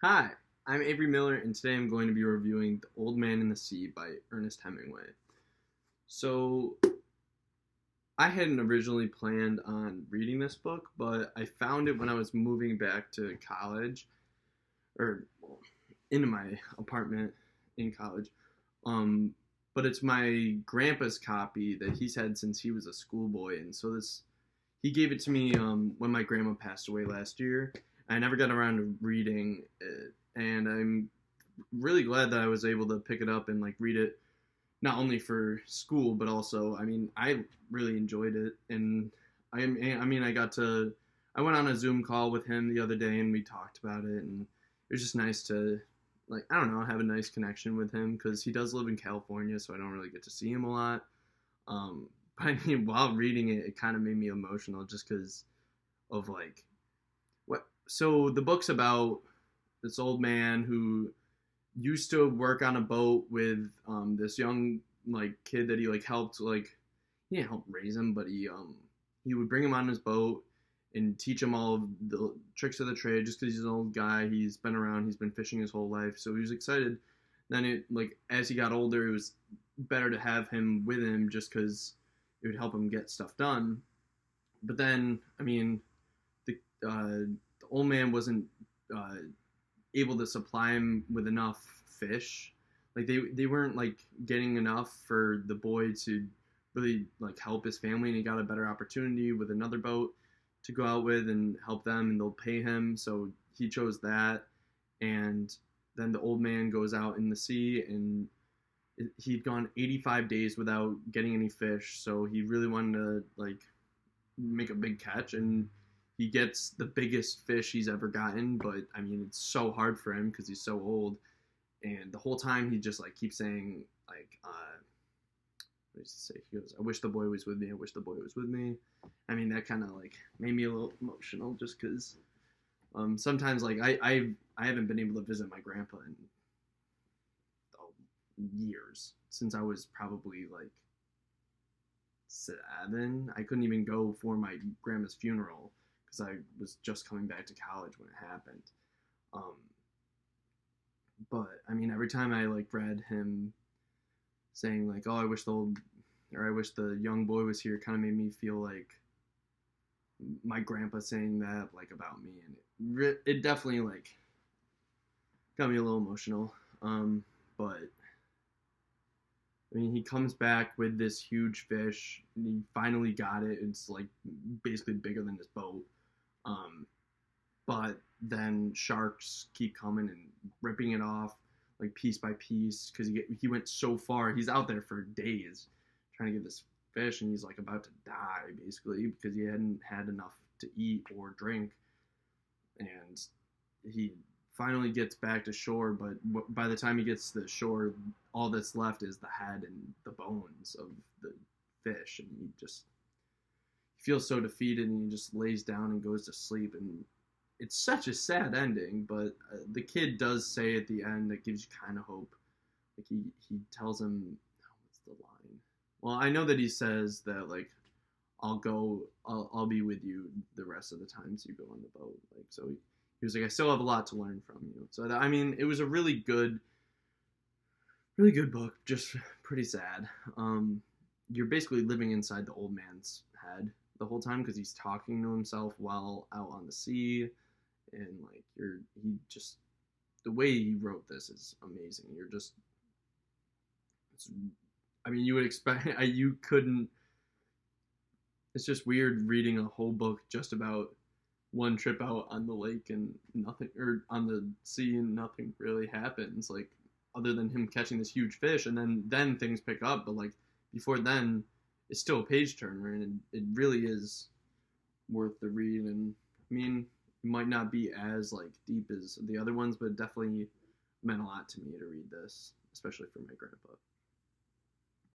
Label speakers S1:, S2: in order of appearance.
S1: Hi, I'm Avery Miller, and today I'm going to be reviewing The Old Man and the Sea by Ernest Hemingway. So, I hadn't originally planned on reading this book, but I found it when I was moving back to college, or well, into my apartment in college. Um, but it's my grandpa's copy that he's had since he was a schoolboy, and so he gave it to me when my grandma passed away last year. I never got around to reading it, and I'm really glad that I was able to pick it up and like read it not only for school but also I really enjoyed it. And I went on a Zoom call with him the other day and we talked about it, and it was just nice to, like, I don't know, have a nice connection with him because he does live in California, so I don't really get to see him a lot. But I mean, while reading it, it kind of made me emotional just because of like what. So the book's about this old man who used to work on a boat with this young like kid that he like helped, like he didn't help raise him, but he would bring him on his boat and teach him all of the tricks of the trade just because he's an old guy. He's been around, he's been fishing his whole life, so he was excited. Then it, like, as he got older, it was better to have him with him just because it would help him get stuff done. But then, I mean, the old man wasn't uh, able to supply him with enough fish. Like they weren't like getting enough for the boy to really like help his family, and he got a better opportunity with another boat to go out with and help them, and they'll pay him. So he chose that, and then the old man goes out in the sea, and he'd gone 85 days without getting any fish, so he really wanted to like make a big catch, and he gets the biggest fish he's ever gotten. But I mean, it's so hard for him because he's so old, and the whole time he just like keeps saying like, what does he say? He goes, "I wish the boy was with me. I wish the boy was with me." I mean, that kind of like made me a little emotional just because sometimes like I haven't been able to visit my grandpa in years, since I was probably like 7. I couldn't even go for my grandma's funeral because I was just coming back to college when it happened. Um, but I mean, every time I like read him saying like, "Oh, I wish the old," or "I wish the young boy was here," kind of made me feel like my grandpa saying that like about me, and it definitely like got me a little emotional. But I mean, he comes back with this huge fish, and he finally got it. It's like basically bigger than his boat. Um, but then sharks keep coming and ripping it off like piece by piece because he went so far. He's out there for days trying to get this fish, and he's like about to die basically because he hadn't had enough to eat or drink. And he finally gets back to shore, but by the time he gets to the shore, all that's left is the head and the bones of the fish, and he just feels so defeated, and he just lays down and goes to sleep. And it's such a sad ending, but the kid does say at the end that gives you kind of hope. Like he tells him, oh, what's the line? Well, I know that he says that like, I'll be with you the rest of the times you go on the boat. Like, so he was like, I still have a lot to learn from you. So that, I mean, it was a really good book. Just pretty sad. You're basically living inside the old man's head the whole time because he's talking to himself while out on the sea, and like he just, the way he wrote this is amazing. You're just, it's, I mean, you would expect you couldn't. It's just weird reading a whole book just about one trip out on the lake and nothing, or on the sea, and nothing really happens, like other than him catching this huge fish, and then things pick up. But like before then, it's still a page turner, and it really is worth the read. And I mean, it might not be as like deep as the other ones, but it definitely meant a lot to me to read this, especially for my grandpa.